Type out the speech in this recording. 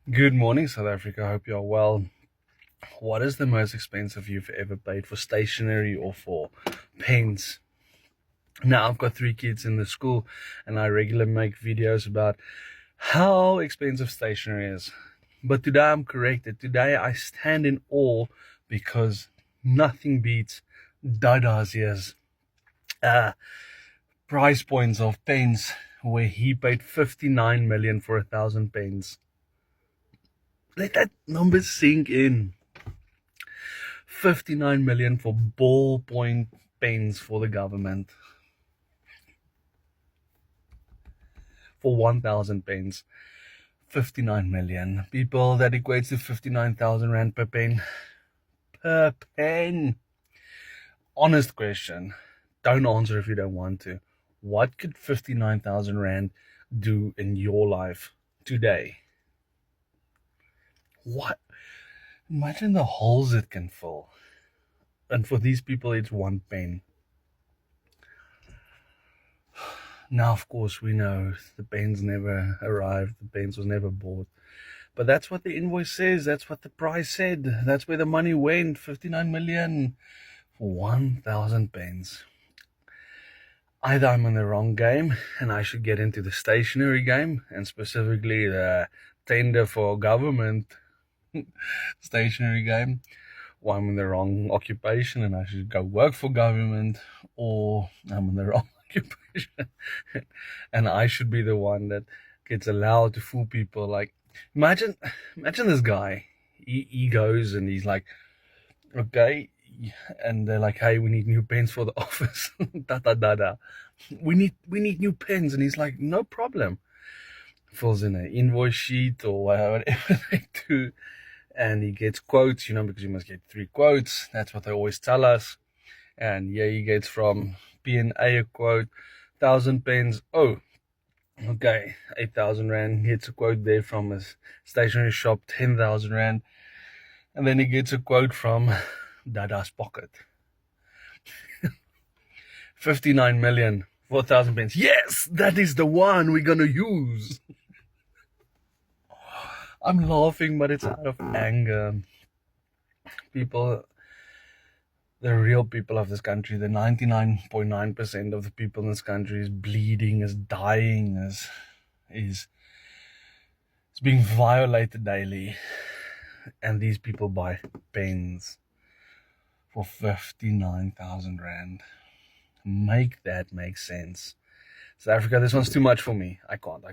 Good morning, South Africa. I hope you're well. What is the most expensive you've ever paid for stationery or for pens? Now, I've got 3 kids in the school, and I regularly make videos about how expensive stationery is. But today I'm corrected. Today I stand in awe because nothing beats Dada's ears. Price points of pens where he paid 59 million for 1,000 pens. Let that number sink in. 59 million for ballpoint pens for the government. For 1,000 pens. 59 million. People, that equates to 59,000 rand per pen. Per pen. Honest question. Don't answer if you don't want to. What could 59,000 rand do in your life today? What? Imagine the holes it can fill. And for these people, it's one pen. Now, of course, we know the pens never arrived, the pens was never bought. But that's what the invoice says, that's what the price said, that's where the money went, 59 million for 1,000 pens. Either I'm in the wrong game and I should get into the stationery game, and specifically the tender for government stationery game, or I'm in the wrong occupation and I should go work for government, or I'm in the wrong occupation and I should be the one that gets allowed to fool people. Like, imagine this guy. He goes and he's like, okay, and they're like, hey, we need new pens for the office. Da da da da. We need new pens, and he's like, no problem. Fills in an invoice sheet or whatever they do, and he gets quotes, because you must get 3 quotes. That's what they always tell us. And yeah, he gets from P&A a quote, 1,000 pens. Oh, okay, 8,000 rand. He gets a quote there from a stationery shop, 10,000 rand. And then he gets a quote from Dada's pocket. 59 million for 1,000 pens. Yes, that is the one we're gonna use. I'm laughing, but it's out of anger. People, the real people of this country, the 99.9% of the people in this country is bleeding, is dying, is being violated daily. And these people buy pens for 59,000 rand. Make that make sense. South Africa, this one's too much for me. I can't.